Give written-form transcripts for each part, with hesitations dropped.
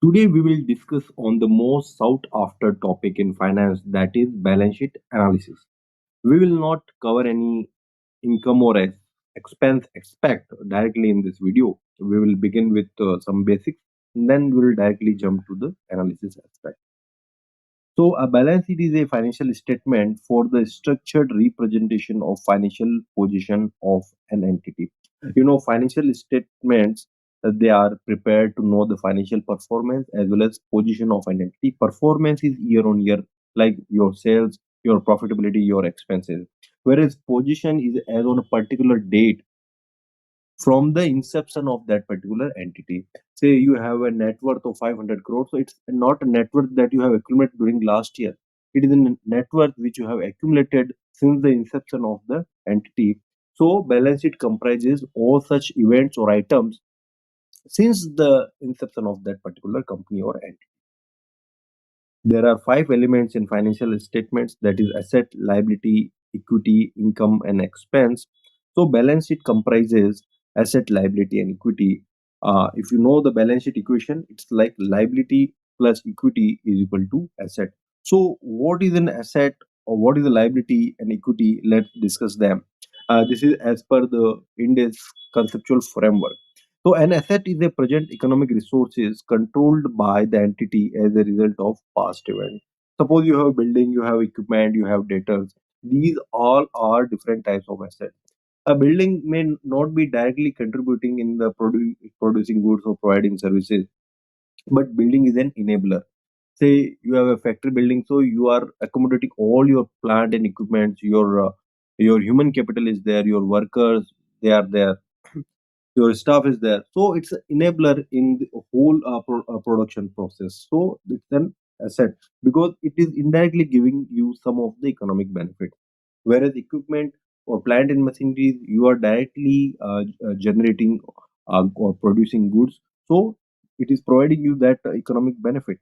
Today we will discuss on the most sought after topic in finance, that is balance sheet analysis. We will not cover any income or expense aspect directly in this video. We will begin with some basics, and then we will directly jump to the analysis aspect. So, a balance sheet is a financial statement for the structured representation of financial position of an entity. Financial statements, they are prepared to know the financial performance as well as position of an entity. Performance is year on year, like your sales, your profitability, your expenses. Whereas position is as on a particular date from the inception of that particular entity. Say you have a net worth of 500 crores, so it's not a net worth that you have accumulated during last year. It is a net worth which you have accumulated since the inception of the entity. So balance sheet comprises all such events or items since the inception of that particular company or entity. There are five elements in financial statements, that is asset, liability, equity, income, and expense. So balance sheet comprises asset, liability, and equity. If you know the balance sheet equation, it's like liability plus equity is equal to asset. So what is an asset or what is a liability and equity? Let's discuss them. This is as per the India's conceptual framework. So an asset is a present economic resources controlled by the entity as a result of past events. Suppose you have a building, you have equipment, you have debtors. These all are different types of assets. A building may not be directly contributing in the producing goods or providing services, but building is an enabler. Say you have a factory building, so you are accommodating all your plant and equipment. Your human capital is there, your workers, they are there, your staff is there, so it's an enabler in the whole production process. So it's an asset because it is indirectly giving you some of the economic benefit, whereas equipment or plant and machinery, you are directly generating or producing goods, so it is providing you that economic benefit.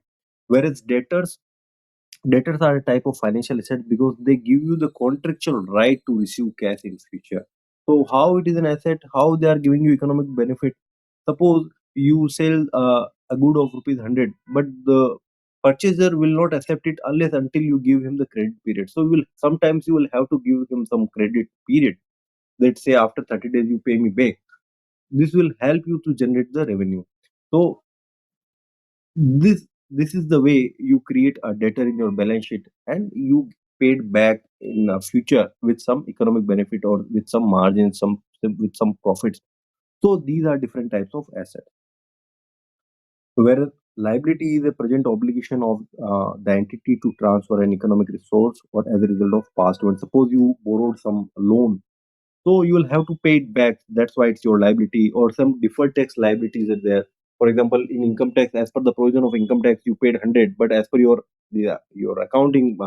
Whereas debtors are a type of financial asset because they give you the contractual right to receive cash in future. So how it is an asset? How they are giving you economic benefit? Suppose you sell a good of rupees 100, but the purchaser will not accept it unless until you give him the credit period. So you will sometimes you will have to give him some credit period. Let's say after 30 days you pay me back. This will help you to generate the revenue. So this is the way you create a debtor in your balance sheet and you paid back in the future with some economic benefit or with some margin, with some profits. So these are different types of assets. Whereas liability is a present obligation of the entity to transfer an economic resource or as a result of past event. Suppose you borrowed some loan, so you will have to pay it back. That's why it's your liability, or some deferred tax liabilities are there. For example, in income tax, as per the provision of income tax, you paid 100, but as per your accounting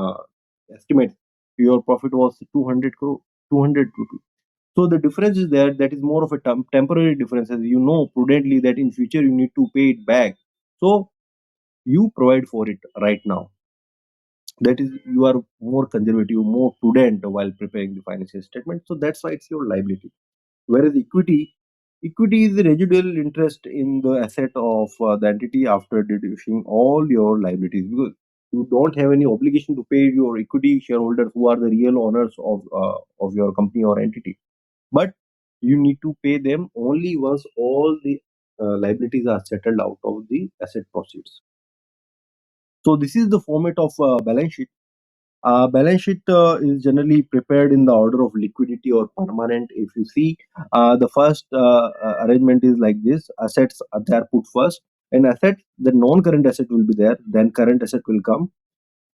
estimate, your profit was 200 crore, 200 rupees. So the difference is there. That is more of a temporary difference, as you know prudently that in future you need to pay it back. So you provide for it right now. That is, you are more conservative, more prudent while preparing the financial statement. So that's why it's your liability. Whereas equity is the residual interest in the asset of the entity after deducting all your liabilities, because you don't have any obligation to pay your equity shareholders who are the real owners of your company or entity. But you need to pay them only once all the liabilities are settled out of the asset proceeds. So this is the format of balance sheet. Balance sheet is generally prepared in the order of liquidity or permanent. If you see, the first arrangement is like this: assets are there put first, and asset, the non-current asset will be there, then current asset will come,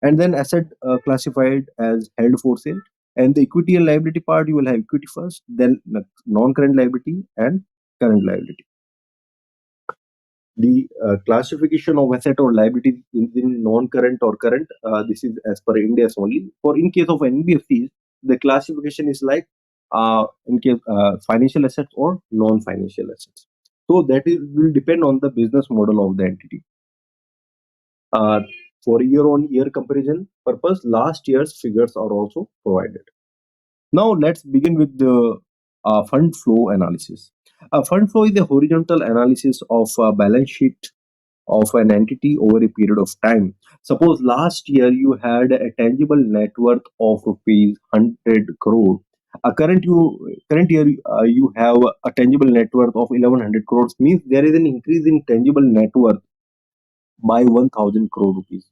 and then asset classified as held for sale. And the equity and liability part, you will have equity first, then the non-current liability and current liability. The classification of asset or liability in non-current or current, this is as per India's only. For in case of NBFCs, the classification is like in case financial assets or non-financial assets. So that is, will depend on the business model of the entity. Uh, for year-on-year comparison purpose, last year's figures are also provided. Now let's begin with the fund flow analysis. Fund flow is a horizontal analysis of balance sheet of an entity over a period of time. Suppose last year you had a tangible net worth of rupees 100 crore. Current year you have a tangible net worth of 1100 crores, means there is an increase in tangible net worth by 1000 crore rupees.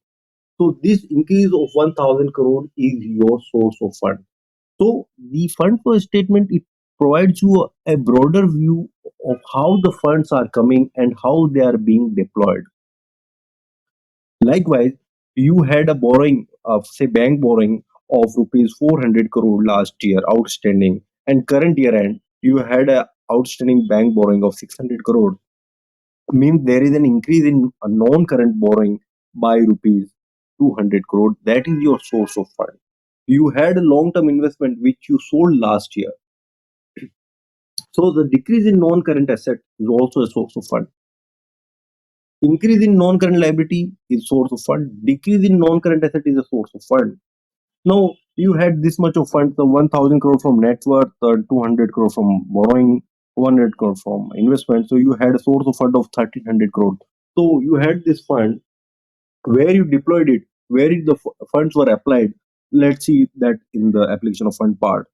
So this increase of 1000 crore is your source of fund. So the fund flow statement, it provides you a broader view of how the funds are coming and how they are being deployed. Likewise, you had a borrowing of, say, bank borrowing of rupees 400 crore last year outstanding, and current year end you had a outstanding bank borrowing of 600 crore. Means there is an increase in a non-current borrowing by rupees 200 crore. That is your source of fund. You had a long-term investment which you sold last year. So the decrease in non-current asset is also a source of fund. Increase in non-current liability is source of fund. Decrease in non-current asset is a source of fund. Now you had this much of funds, the 1000 crore from net worth, 200 crore from borrowing, 100 crore from investment. So you had a source of fund of 1300 crore. So you had this fund, where you deployed it, where did the funds were applied. Let's see that in the application of fund part.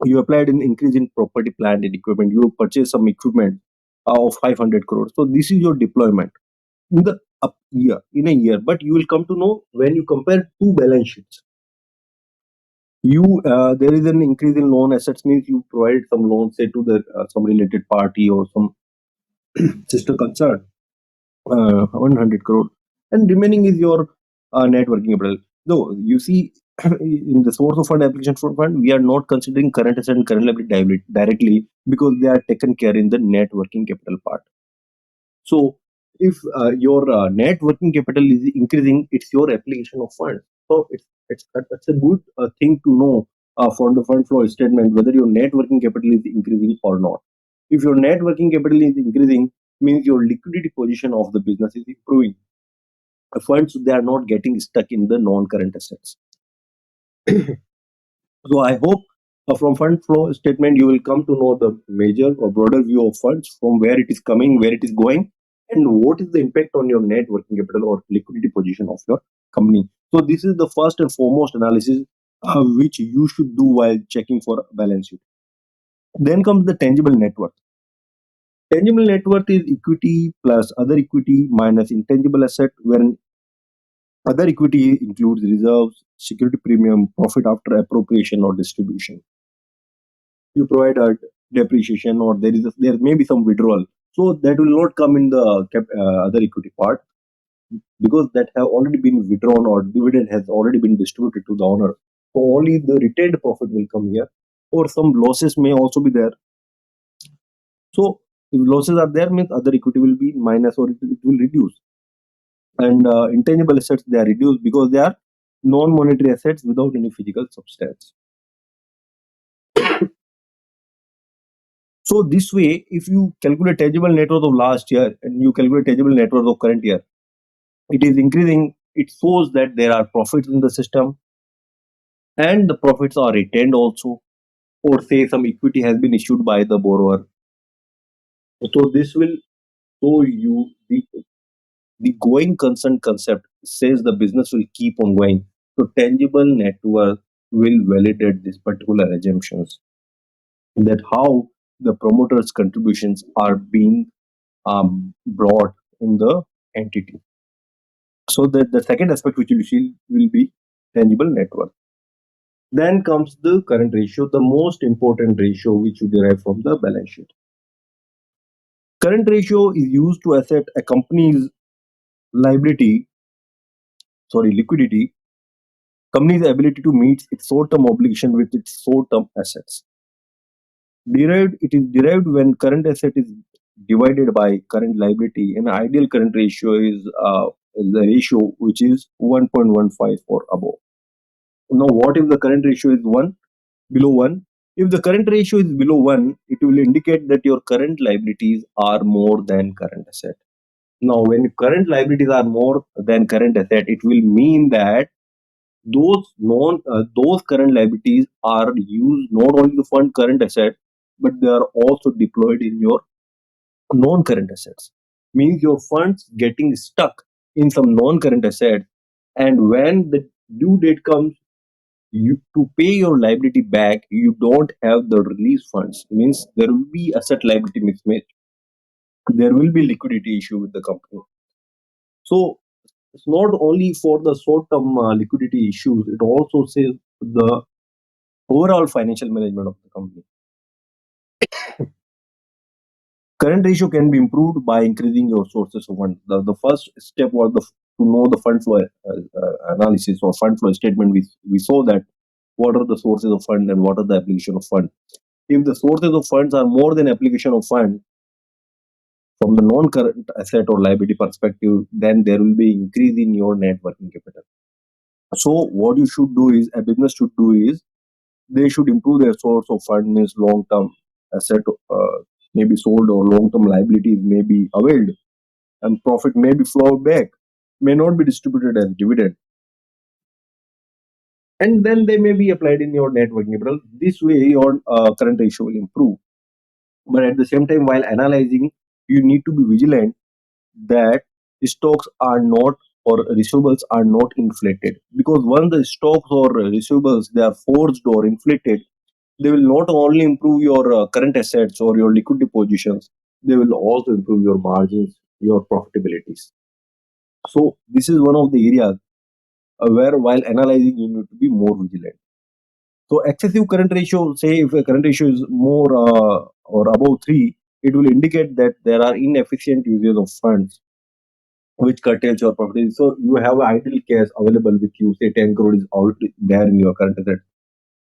You applied an increase in property, plant, and equipment. You purchased some equipment of 500 crores. So this is your deployment in the up year, in a year. But you will come to know when you compare two balance sheets. You there is an increase in loan assets, means you provided some loans, say, to the some related party or some sister concern, 100 crore, and remaining is your net working capital. Though you see, in the source of fund application for fund, we are not considering current asset and current liability directly, because they are taken care in the net working capital part. So if your net working capital is increasing, it's your application of fund. So it's a good thing to know from the fund flow statement whether your net working capital is increasing or not. If your net working capital is increasing, means your liquidity position of the business is improving. Funds, they are not getting stuck in the non-current assets. So I hope from fund flow statement you will come to know the major or broader view of funds, from where it is coming, where it is going, and what is the impact on your net working capital or liquidity position of your company. So this is the first and foremost analysis which you should do while checking for balance sheet. Then comes the tangible net worth. Tangible net worth is equity plus other equity minus intangible asset, wherein other equity includes reserves, security premium, profit after appropriation or distribution. You provide a depreciation, or there may be some withdrawal, so that will not come in the other equity part, because that have already been withdrawn or dividend has already been distributed to the owner. So only the retained profit will come here, or some losses may also be there. So if losses are there, means other equity will be minus, or it will reduce. And intangible assets, they are reduced because they are non-monetary assets without any physical substance. So this way, if you calculate tangible net worth of last year and you calculate tangible net worth of current year, it is increasing. It shows that there are profits in the system, and the profits are retained also, or say some equity has been issued by the borrower. So this will show you the going concern concept says the business will keep on going. So tangible net worth will validate these particular assumptions, that how the promoters' contributions are being brought in the entity. So the second aspect which you see will be tangible net worth. Then comes the current ratio, the most important ratio which you derive from the balance sheet. Current ratio is used to assess a company's liability, liquidity, company's ability to meet its short-term obligation with its short-term assets. It is derived when current asset is divided by current liability. An ideal current ratio is the ratio which is 1.15 or above. Now, what if the current ratio is 1, below 1? If the current ratio is below 1, it will indicate that your current liabilities are more than current asset. Now, when current liabilities are more than current asset, it will mean that those current liabilities are used not only to fund current asset, but they are also deployed in your non-current assets. means your funds getting stuck in some non-current asset, and when the due date comes, you to pay your liability back, you don't have the release funds, means there will be asset liability mismatch, there will be liquidity issue with the company. So it's not only for the short term liquidity issues, it also says the overall financial management of the company. Current ratio can be improved by increasing your sources of fund. The first step was to know the fund flow analysis or fund flow statement. We saw that what are the sources of fund and what are the application of fund. If the sources of funds are more than application of fund from the non-current asset or liability perspective, then there will be increase in your net working capital. So what you should do is a business should do is they should improve their source of fund, means long term asset may be sold or long term liabilities may be availed, and profit may be flowed back, may not be distributed as dividend, and then they may be applied in your net working capital. This way, your current ratio will improve. But at the same time, while analyzing, you need to be vigilant that stocks are not or receivables are not inflated, because once the stocks or receivables they are forged or inflated, they will not only improve your current assets or your liquidity positions, they will also improve your margins, your profitabilities. So this is one of the areas where while analyzing you need to be more vigilant. So excessive current ratio, say if a current ratio is more or above 3, it will indicate that there are inefficient uses of funds which curtails your profitability. So you have idle cash available with you, say 10 crore is already there in your current asset.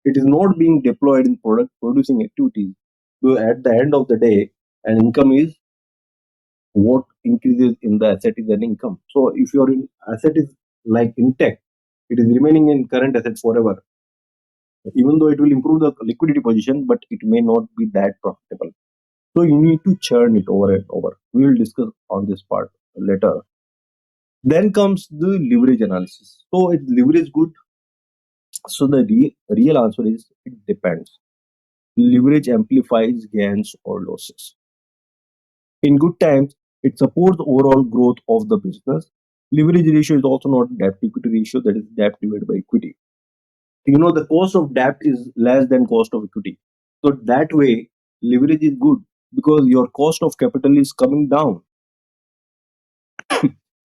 It is not being deployed in product producing activities. So at the end of the day, an income is what increases in the asset is an income. So if your asset is like intact, it is remaining in current asset forever, even though it will improve the liquidity position, but it may not be that profitable. So you need to churn it over and over. We will discuss on this part later. Then comes the leverage analysis. So is leverage good? So the real answer is it depends. Leverage amplifies gains or losses. In good times, it supports overall growth of the business. Leverage ratio is also not debt to equity ratio, that is debt divided by equity. You know, the cost of debt is less than cost of equity. So that way, leverage is good because your cost of capital is coming down.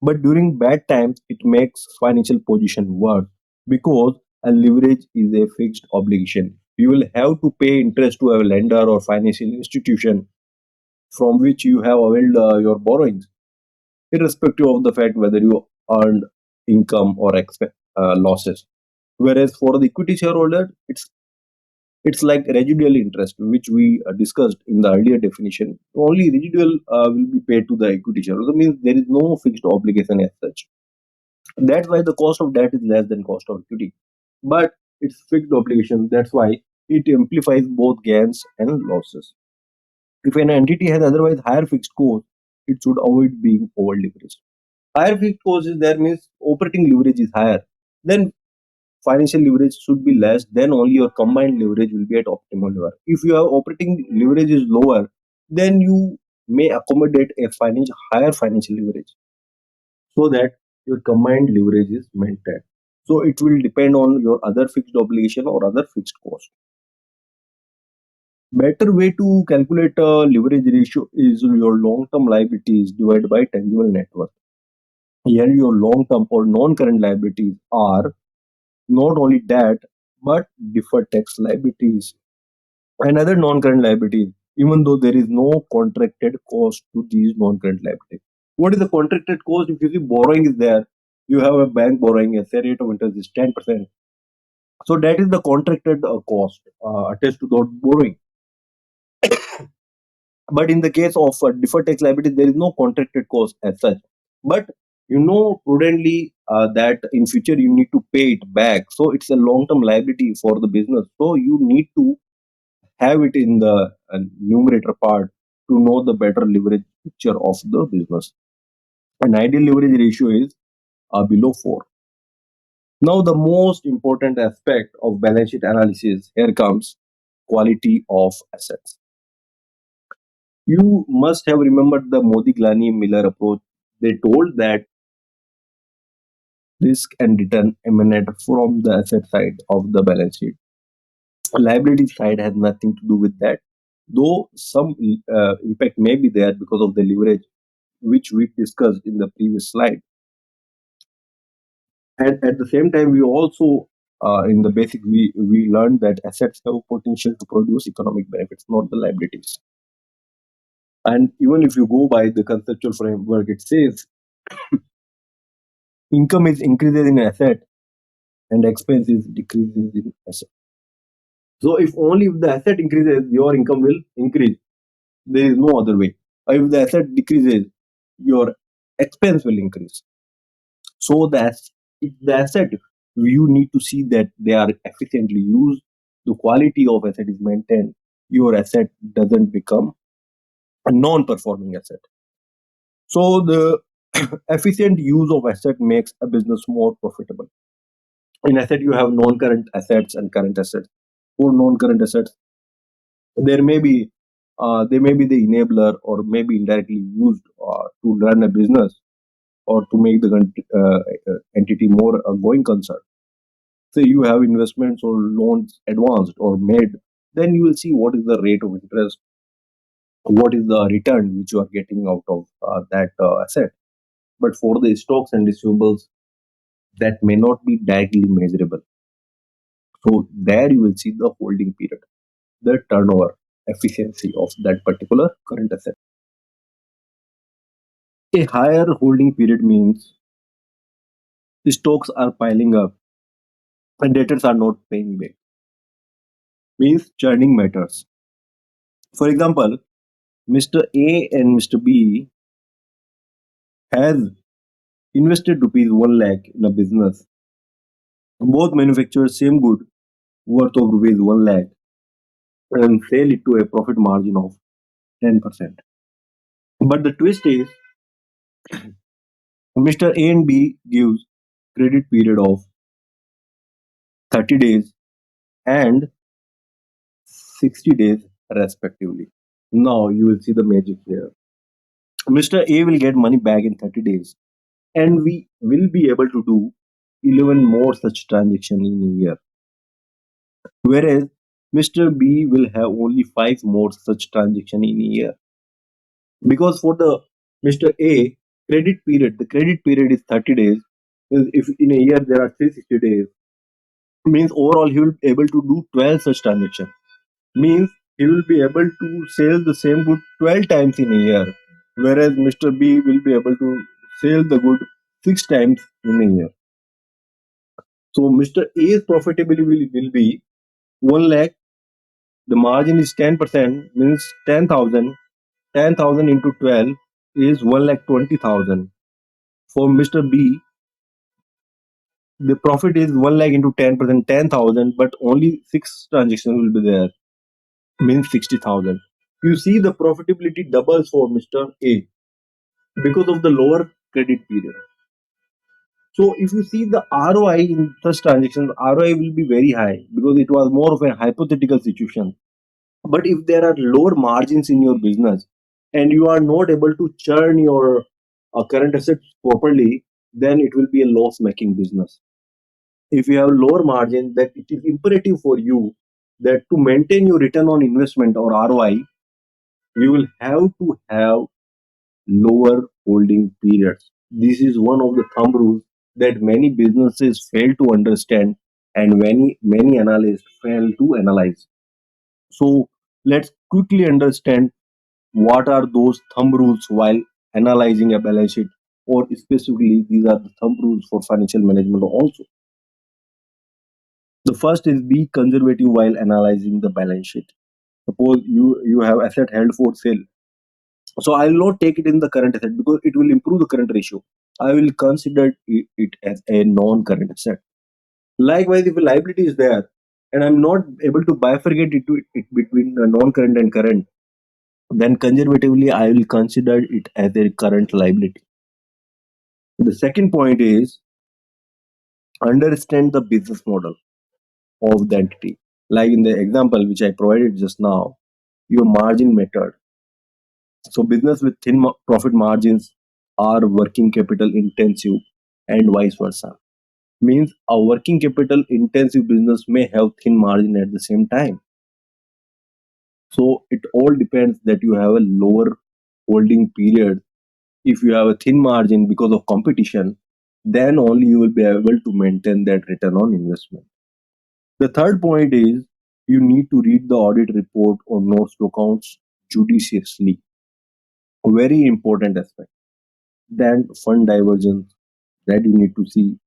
But during bad times, it makes financial position worse because a leverage is a fixed obligation. You will have to pay interest to a lender or financial institution from which you have availed your borrowings, irrespective of the fact whether you earned income or losses. Whereas for the equity shareholder, it's like residual interest, which we discussed in the earlier definition. Only residual will be paid to the equity shareholder. That means there is no fixed obligation as such. That's why the cost of debt is less than cost of equity. But it's fixed obligation. That's why it amplifies both gains and losses. If an entity has otherwise higher fixed cost, it should avoid being over leveraged. Higher fixed cost is there means operating leverage is higher. Then financial leverage should be less. Then only your combined leverage will be at optimal level. If your operating leverage is lower, then you may accommodate a higher financial leverage so that your combined leverage is maintained. So it will depend on your other fixed obligation or other fixed cost. Better way to calculate a leverage ratio is your long-term liabilities divided by tangible net worth. Here, your long-term or non-current liabilities are not only debt but deferred tax liabilities and other non-current liabilities, even though there is no contracted cost to these non-current liabilities. What is the contracted cost? If you see borrowing is there, you have a bank borrowing, a rate of interest is 10%. So that is the contracted cost attached to that borrowing. But in the case of deferred tax liability, there is no contracted cost as such. But you know prudently that in future you need to pay it back. So it's a long-term liability for the business. So you need to have it in the numerator part to know the better leverage picture of the business. An ideal leverage ratio is below 4. Now, the most important aspect of balance sheet analysis here comes quality of assets. You must have remembered the Modiglani Miller approach. They told that risk and return emanate from the asset side of the balance sheet. Liability side has nothing to do with that, though some impact may be there because of the leverage, which we discussed in the previous slide. And at the same time, we also, in the basic, we learned that assets have potential to produce economic benefits, not the liabilities. And even if you go by the conceptual framework, it says income is increases in asset and expense is decreases in asset. So if only if the asset increases, your income will increase. There is no other way. If the asset decreases, your expense will increase. So that's if the asset, you need to see that they are efficiently used, the quality of asset is maintained, your asset doesn't become a non-performing asset. So the efficient use of asset makes a business more profitable. In asset, you have non-current assets and current assets. For non-current assets, there may be they may be the enabler or may be indirectly used to run a business or to make the entity more a going concern. Say you have investments or loans advanced or made, then you will see what is the rate of interest, what is the return which you are getting out of that asset. But for the stocks and receivables, that may not be directly measurable. So there you will see the holding period, the turnover efficiency of that particular current asset. A higher holding period means stocks are piling up and debtors are not paying back. Means churning matters. For example, Mr. A and Mr. B has invested rupees 1 lakh in a business. Both manufacture same good worth of rupees 1 lakh and sell it to a profit margin of 10%. But the twist is Mr. A and B gives credit period of 30 days and 60 days respectively. Now you will see the magic here. Mr. A will get money back in 30 days and we will be able to do 11 more such transactions in a year. Whereas Mr. B will have only 5 more such transactions in a year. Because for the Mr. A the credit period is 30 days. If in a year there are 360 days, means overall he will be able to do 12 such transactions. Means he will be able to sell the same good 12 times in a year. Whereas Mr. B will be able to sell the good 6 times in a year. So Mr. A's profitability will be 1 lakh. The margin is 10%, means 10,000. 10,000 into 12 is 1 lakh 20,000. For Mr. B, the profit is 1 lakh into 10%, 10,000, but only 6 transactions will be there, means 60,000. You see the profitability doubles for Mr. A because of the lower credit period. So if you see the ROI in such transactions, ROI will be very high because it was more of a hypothetical situation. But if there are lower margins in your business and you are not able to churn your current assets properly, then it will be a loss making business. If you have lower margin, that it is imperative for you that to maintain your return on investment or ROI, you will have to have lower holding periods. This is one of the thumb rules that many businesses fail to understand and many analysts fail to analyze. So let's quickly understand what are those thumb rules while analyzing a balance sheet, or specifically these are the thumb rules for financial management also. The first is be conservative while analyzing the balance sheet. Suppose you have asset held for sale, so I will not take it in the current asset because it will improve the current ratio. I will consider it as a non-current asset. Likewise, if a liability is there and I'm not able to bifurcate it between non-current and current, then conservatively I will consider it as a current liability. The second point is understand the business model of the entity. Like in the example which I provided just now, your margin method. So business with thin profit margins are working capital intensive and vice versa. Means a working capital intensive business may have thin margin at the same time. So it all depends that you have a lower holding period. If you have a thin margin because of competition, then only you will be able to maintain that return on investment. The third point is you need to read the audit report or notes to accounts judiciously. A very important aspect. Then fund diversions that you need to see.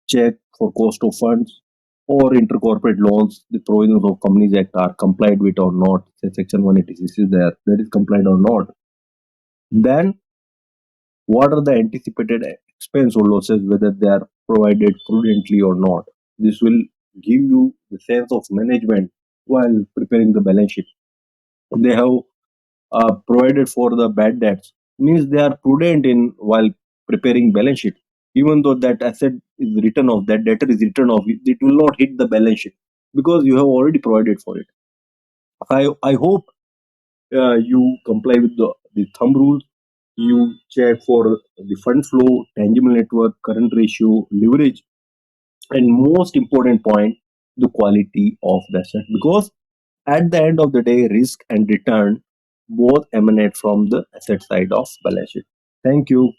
Check for cost of funds or intercorporate loans. The provisions of Companies Act are complied with or not. Say Section 186 is there, that is complied or not. Then what are the anticipated expense or losses, whether they are provided prudently or not. This will give you the sense of management while preparing the balance sheet. They have provided for the bad debts, means they are prudent in while preparing balance sheet. Even though that asset is written off, that debtor is written off, it will not hit the balance sheet because you have already provided for it. I hope you comply with the thumb rules. You check for the fund flow, tangible net worth, current ratio, leverage, and most important point, the quality of the asset. Because at the end of the day, risk and return both emanate from the asset side of balance sheet. Thank you.